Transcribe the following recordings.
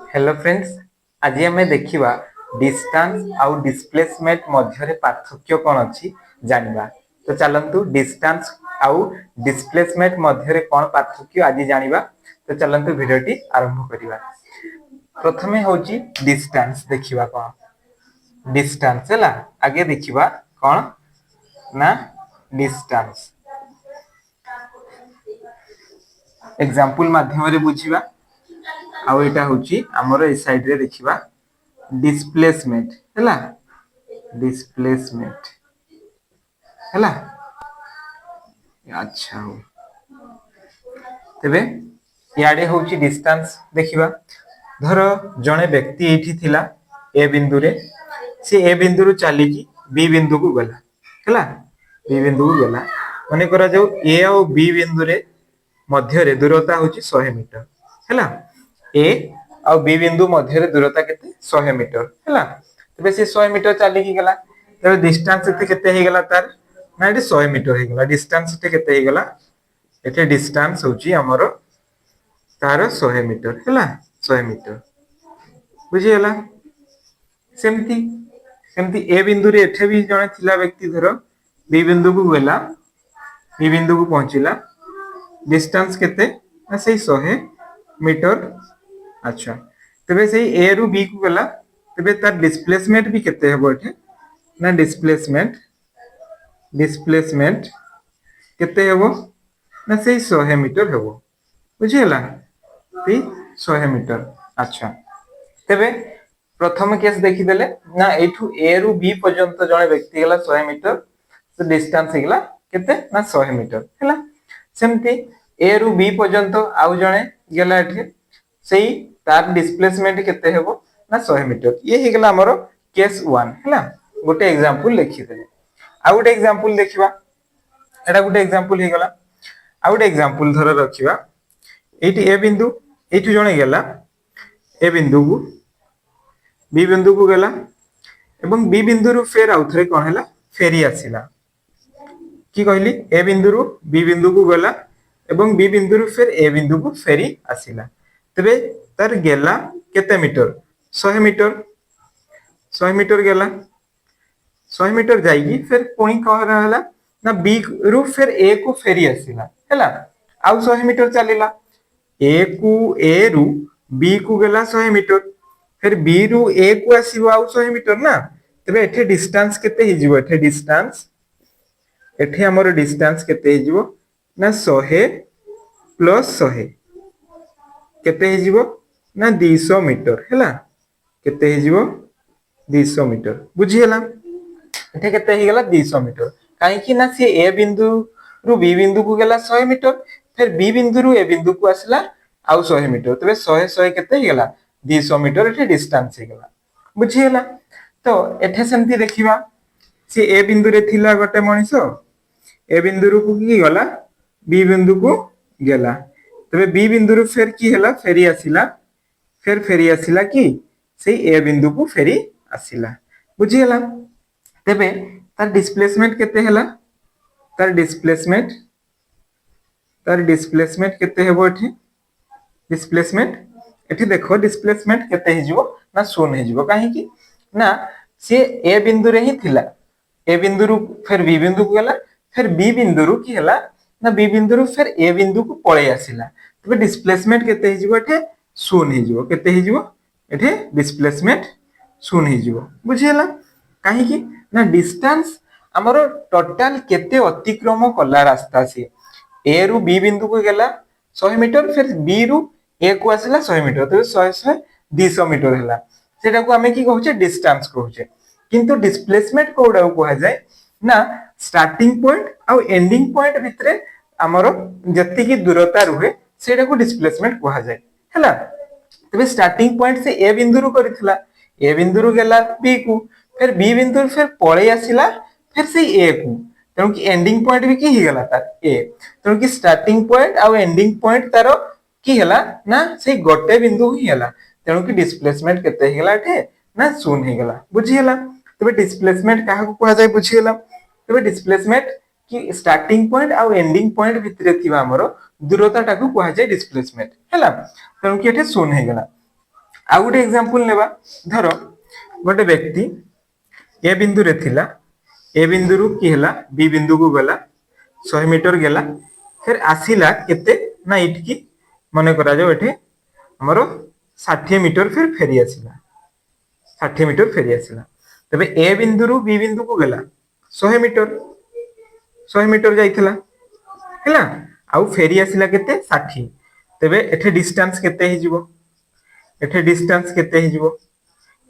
Hello friends, आज आम देखा डिस्टेंस आउ डिस्प्लेसमेंट मध्य पार्थक्य कौन अच्छी जानिबा। तो चलतु डिस्टेंस आउ डिस्प्लेसमेंट मध्य कौन पार्थक्य आज जानिबा। तो चलतु भिडियोटी आरंभ करिबा। प्रथमे होची डिस्टेंस देखिबा कौन डिस्टेंस हैला। आगे देखिबा कौन ना डिस्टेंस एग्जांपल माध्यम रे बुझिबा। आउ एटा होची हमर ए साइड रे देखिबा डिस्प्लेसमेंट हैला। डिस्प्लेसमेंट हैला। अच्छा हो तेबे याडे होची डिस्टेंस देखिबा। धर जणे व्यक्ति एठी थिला ए बिंदु रे, से ए बिंदु रु चली की बी बिंदु को गला हैला। बी बिंदु को गला माने करा जाऊ ए और बी बिंदु रे मध्य रे दूरता होची 100 मीटर हैला। ए और बी बिंदु मध्य रे दूरता केते 100 मीटर हैला। तबे से 100 मीटर चली की गला, तबे डिस्टेंस एते केते हे गला तार ना एटे 100 मीटर हे गला। डिस्टेंस एते केते हे गला, एटे डिस्टेंस होची हमर तार 100 मीटर हैला। 100 मीटर बुझी गला। सेमती सेमती ए बिंदु रे एठे भी जणे थिला व्यक्ति धर बी बिंदु को गला, बी बिंदु को पहुंचिला, डिस्टेंस केते ना सही 100 मीटर। अच्छा तबे सही ए रु बी को गला, तबे तार डिस्प्लेसमेंट भी केते हेबो एठे ना डिस्प्लेसमेंट डिस्प्लेसमेंट केते हेबो ना सही 100 मीटर हेबो। बुझी गला 100 मीटर। अच्छा तबे प्रथम केस देखि देले ना एठू ए रु बी पर्यंत जणे व्यक्ति गला 100 मीटर, तो डिस्टेंस हेगला केते ना 100 मीटर हैला। सेमती ए रु बी पर्यंत आउ जणे गेला एठे, सेही तार डिस्प्लेसमेंट केते हेबो ना 100 मीटर। ये हेगला हमरो केस 1 हैला। गोटे एग्जांपल लिखि देले। आ गोटे एग्जांपल देखिबा। एटा गोटे एग्जांपल हे गला। आ गोटे एग्जांपल धर रखिबा। एठी ए बिंदु, एठू जणे गेला ए बिंदु को बी बिंदु को गला, एवं बी बिंदु रु फेर आउथरे कोन हैला फेरी आसिला। की कहली ए बिंदु रु बी बिंदु को गला, एवं बी बिंदु रु फेर ए बिंदु को फेरी आसिला। तबे तार गेला केते मीटर 100 मीटर। 100 मीटर गेला, 100 मीटर जाईगी फिर पुणी कह रहला ना बी रु फिर ए को फेरी आसिला हैला। आउ 100 मीटर चलिला, ए रु बी को गेला 100 मीटर, फिर बी रु ए को आसीबो आउ 100 मीटर ना। तबे एठे डिस्टेंस केते हि जिवो, एठे डिस्टेंस एठे हमर डिस्टेंस केते हि जिवो ना 100 प्लस 100 केते हि जिवो ना 200 मीटर हैला। केते हि जिवो 200 मीटर। बुझी हला एठे केते हि गेला 200 मीटर। काहे कि ना से ए बिंदु रु बी बिंदु को गेला 100 मीटर, फिर बी बिंदु रु ए बिंदु को आसला आउ 100 मीटर। तबे 100 केते हि गेला 200 मीटर एठे डिस्टेंस हे गेला। बुझी हला। तो एठे सेमती देखिबा, से ए बिंदु रे थिला गोटे मनिसो, ए बिंदु रु को की गला बी बिंदु को गेला। तबे बी बिंदु रु फेर की हला फेरी आसिला, फिर फेरी आसिला की से ए बिंदु को फेरी आसिला। बुझी हला। तबे तार डिस्प्लेसमेंट केते हला, तार डिस्प्लेसमेंट केते हेबो एठी। डिस्प्लेसमेंट एठी देखो डिस्प्लेसमेंट केते हि जिवो ना 0 हि जिवो। काहे कि ना से ए बिंदु रे ही थिला, ए बिंदु रु फिर बी बिंदु को गेला, फिर बी बिंदु रु की हला ना बी बिंदु रु फिर ए बिंदु को पळे आसिला। तबे डिस्प्लेसमेंट केते हि जिवो एठे 0 हि जिवो। केते हि जिवो एठे डिस्प्लेसमेंट 0 हि जिवो। बुझियला। काहे कि ना डिस्टेंस हमरो टोटल केते अतिक्रम कला रास्ता से ए रु बी बिंदु को गेला 100 मीटर, फिर बी रु ए को आसिला 100 मीटर। तो 100 200 मीटर हैला। सेटा को हमें की कहउछे डिस्टेंस कहउछे। किंतु डिस्प्लेसमेंट कोडा को कहा जाय ना स्टार्टिंग पॉइंट आ एंडिंग पॉइंट भितरे हमरो जति की दूरता रुहे सेटा को डिस्प्लेसमेंट कहा जाय हैला। तबे स्टार्टिंग पॉइंट से ए बिंदु रु करिथिला, ए बिंदु रु गेला बी को, फिर बी बिंदु रु फिर पळे आसिला फिर से ए को। तेणु कि एंडिंग पॉइंट भी की हिगला तार ए। तेणु कि स्टार्टिंग पॉइंट आ एंडिंग पॉइंट तारो की हला ना से गोटे बिंदु ही हला। तेणु कि डिस्प्लेसमेंट केते हिगला एठे ना 0 हिगला। बुझी हला। तबे डिस्प्लेसमेंट काहा को कहा जाय बुझी हला। तबे डिस्प्लेसमेंट कि स्टार्टिंग पॉइंट आ एंडिंग पॉइंट भितरे थिबा हमरो दूरता टाकू कहा जाय डिस्प्लेसमेंट हैला। तेणु कि एठे 0 हिगला। आउ गोटे एग्जांपल नेबा धर गोटे व्यक्ति ए बिंदु रे थिला ए बिंदु रु की हला बी बिंदु को गला 100 मीटर गेला फिर आसिला केते ना इटकी मने करा जाओ एठे हमरो 60 मीटर फिर फेरी आसिला 60 मीटर फेरी आसिला तबे ए बिंदु रु बी बिंदु को गला 100 मीटर जाइथिला हैला आउ फेरी आसिला केते 60 तबे एठे डिस्टेंस केते हि जिवो एठे डिस्टेंस केते हि जिवो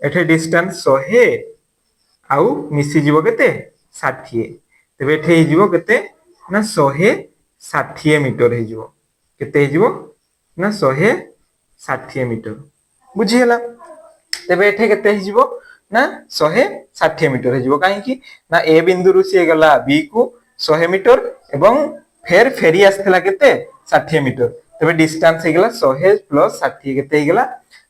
एठे डिस्टेंस 100 आउ मिसी जिवो केते 60 तबे एठे हि जिवो केते ना 160 मीटर हि जिवो केते हि जिवो ना 160 मीटर बुझी हला तबे एठे केते हि जिवो ना 160 मीटर हि जिवो काहे कि ना ए बिंदु रु से गला बी को 100 मीटर एवं फेर फेरी आस्थला केते 60 मीटर तबे डिस्टेंस हे गला 100 प्लस 60 केते हे गला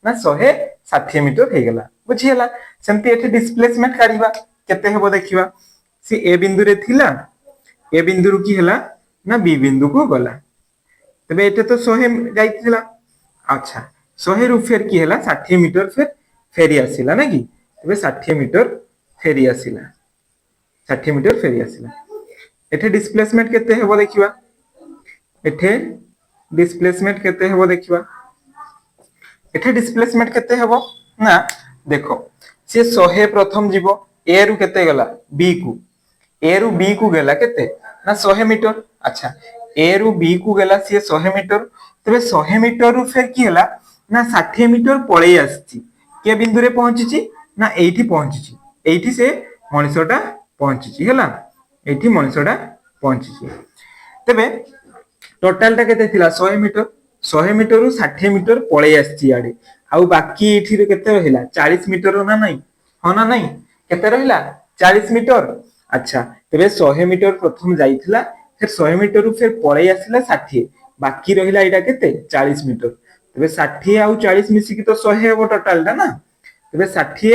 ना 160 मीटर हे गला बुझी हला सेमती एठे डिस्प्लेसमेंट काढिबा केते हेबो देखिबा सी ए बिंदु रे थिला ए बिंदु रु की हला ना बी बिंदु को गला तबे एटे तो 100 जाइथिला अच्छा 100 रु फेर की हला 60 मीटर फिर फेरी आसिला ना कि तबे 60 मीटर फेरी आसिला 60 मीटर फेरी आसिला एठे डिस्प्लेसमेंट केते हेबो देखिबा एठे डिस्प्लेसमेंट केते हेबो देखिबा एठे डिस्प्लेसमेंट केते हेबो ना देखो से 100 प्रथम जीवो ए रु केते गला बी को ए रु बी को गला केते ना 100 मीटर अच्छा ए रु बी को गला से 100 मीटर तबे 100 मीटर रु फेर की हला ना 60 मीटर पळै आछि के बिंदु रे पहुंची ना एठी पहुंची एठी से मनिषटा पहुंची हला एठी मनिषटा पहुंची तबे टोटल टा केते थिला 100 मीटर रु 60 मीटर पळै आछि आडे आउ बाकी एठी रे केते रहिला 40 मीटर ना नहीं हो ना नहीं केते रहिला 40 मीटर अच्छा तबे 100 मीटर प्रथम जाइथिला फिर 100 मीटर रु फिर पळै आसिला 60 बाकी रहिला एटा केते 40 मीटर तबे 60 आउ 40 मिसी की तो 100 हेबो टोटल टा ना तबे 60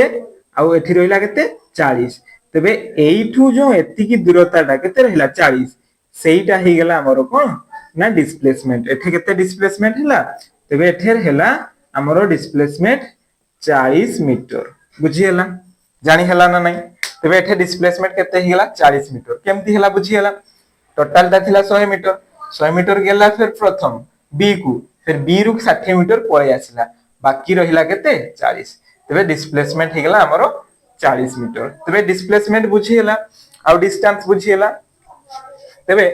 आउ एठी रहिला केते 40 तबे एइठू जो एति की दूरता टा केते रहिला 40 सेइटा हे गेला हमरो कोन ना डिस्प्लेसमेंट एठे केते डिस्प्लेसमेंट हिला तबे एठे हेला हमरो डिस्प्लेसमेंट 40 मीटर बुझी हला जानी हला ना नहीं तबे एठे डिस्प्लेसमेंट केते हिला 40 मीटर केमती हला बुझी हला टोटल ता थिला 100 मीटर गेला फिर प्रथम बी को फिर बी रु 60 मीटर पळे आसिला बाकी रहिला केते 40 तबे डिस्प्लेसमेंट हे गेला हमरो 40 मीटर तबे डिस्प्लेसमेंट बुझी हला आ डिस्टेंस बुझी हला तबे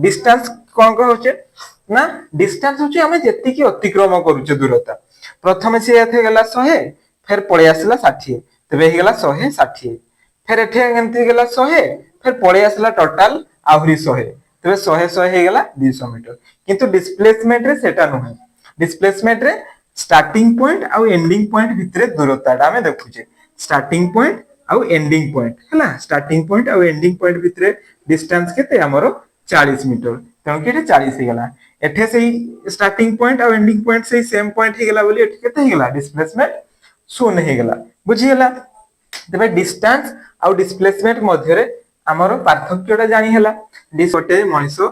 डिस्टेंस कोन को होचे ना डिस्टेंस होचे हमें जेति की अतिक्रम करूचे दूरता प्रथम से एथे गेला 100 फिर पळे आसिला 60 तबे हे गेला 160 फिर एथे एंती गेला 100 फिर पळे आसिला टोटल आहुरी 100 तबे 100 हे गेला 200 मीटर किंतु डिस्प्लेसमेंट रे सेटा नहै डिस्प्लेसमेंट रे स्टार्टिंग पॉइंट आ एंडिंग पॉइंट भितरे दूरता हमें देखुचे स्टार्टिंग पॉइंट आ एंडिंग पॉइंट हला स्टार्टिंग पॉइंट आ एंडिंग पॉइंट भितरे डिस्टेंस केते हमरो 40 मीटर तनो केटे 40 हे गेला एठे सेही स्टार्टिंग पॉइंट आ एंडिंग पॉइंट सेही सेम पॉइंट हे गेला बोली एठे केते हे गेला डिस्प्लेसमेंट 0 हे गेला बुझी गेला तबे डिस्टेंस आ डिस्प्लेसमेंट मध्य रे हमरो पार्थक्यटा जानि हला डिसोटे मनिसो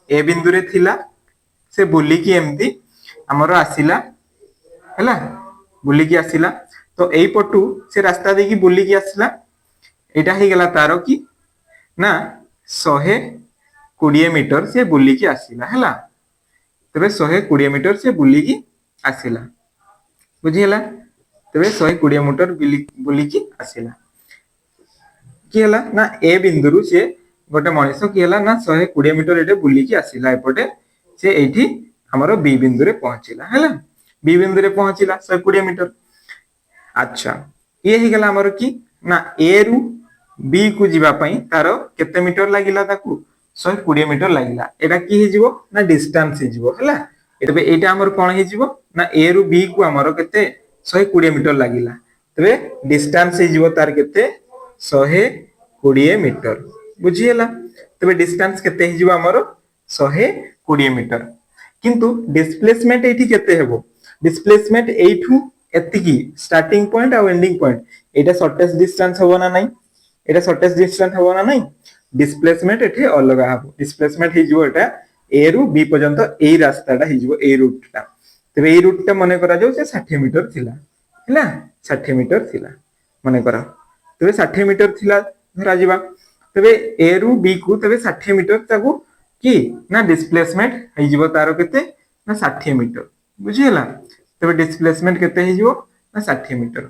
ए बिंदु रे थिला से बुली की एमती हमरो आसिला हला बुली की आसिला तो एई पटू से रास्ता दे की बुली की आसिला एटा हे गेला तारो की ना 120 मीटर से बुली की आसिला हला तबे 120 मीटर से बुली की आसिला बुझी हला तबे 120 मीटर बुली की आसिला की हला ना ए बिंदु रु से गोटे मनिसो की हला ना 120 मीटर एटे बुली की आसिला एपटे से एठी हमरो बी बिंदु रे पहुंचिला हला बी बिंदु रे पहुंचिला 120 मीटर अच्छा ये ही गला हमरो की ना ए रु बी को जीवा पई तारो केते मीटर लागिला ताकू 120 मीटर लागिला एटा की हे जीवो ना डिस्टेंस हे जीवो हला एतबे एटा हमर कोन हे जीवो ना ए रु बी को हमरो केते 120 मीटर लागिला तबे डिस्टेंस हे जीवो तार केते 120 मीटर बुझियला तबे डिस्टेंस केते हे जीवो हमरो 120 मीटर किंतु डिस्प्लेसमेंट एठी केते हेबो डिस्प्लेसमेंट एठू एतिकी स्टार्टिंग पॉइंट आ एंडिंग पॉइंट एटा शॉर्टेस्ट डिस्टेंस होबो ना नहीं एटा शॉर्टेस्ट डिस्टेंस होबो ना नहीं डिस्प्लेसमेंट एठी अलगा हबो डिस्प्लेसमेंट हे जीवो एटा ए रु बी पर्यंत एई रास्ताटा हे जीवो ए रूटटा तबे एई रूटटा मने करा जाउ से 60 मीटर थिला हैला 60 मीटर थिला माने करा तबे 60 मीटर थिला धरा जिबा तबे ए रु बी को तबे 60 मीटर ताकू की ना डिस्प्लेसमेंट हे जिवो तारो केते ना 60 मीटर बुझिला तबे डिस्प्लेसमेंट केते हे जिवो ना 60 मीटर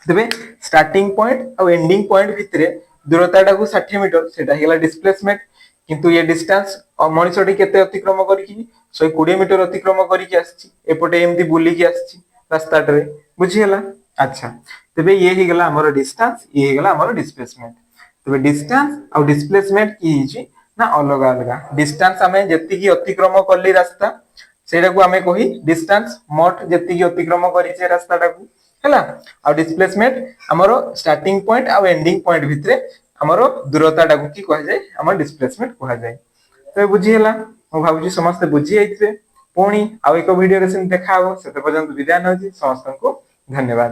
तबे स्टार्टिंग पॉइंट और एंडिंग पॉइंट भितरे दूरताटा को 60 मीटर सेटा हेला डिस्प्लेसमेंट किंतु ये डिस्टेंस मनिषटी केते अतिक्रम करिकि 120 मीटर अतिक्रम करिकि आछि एपटे एमती बुली कि आछि रास्ताटरे बुझिला अच्छा तबे ये ही गला हमर डिस्टेंस ये ही गला हमर डिस्प्लेसमेंट तबे डिस्टेंस और डिस्प्लेसमेंट की हिची ना अलग अलग डिस्टेंस हमें जति की अतिक्रम करली रास्ता सेटा को हमें कही डिस्टेंस मोट जति की अतिक्रम करी छे रास्ताटा को हैला और डिस्प्लेसमेंट हमरो स्टार्टिंग पॉइंट और एंडिंग पॉइंट भितरे हमरो दूरताटा को की कह जाय हमर डिस्प्लेसमेंट कह जाय तो बुझी हैला मो भाबुची समस्त बुझी आइतबे पुणी आ एक वीडियो रे देखा हो सेते पर्यंत विदाय नहोची समस्त को धन्यवाद।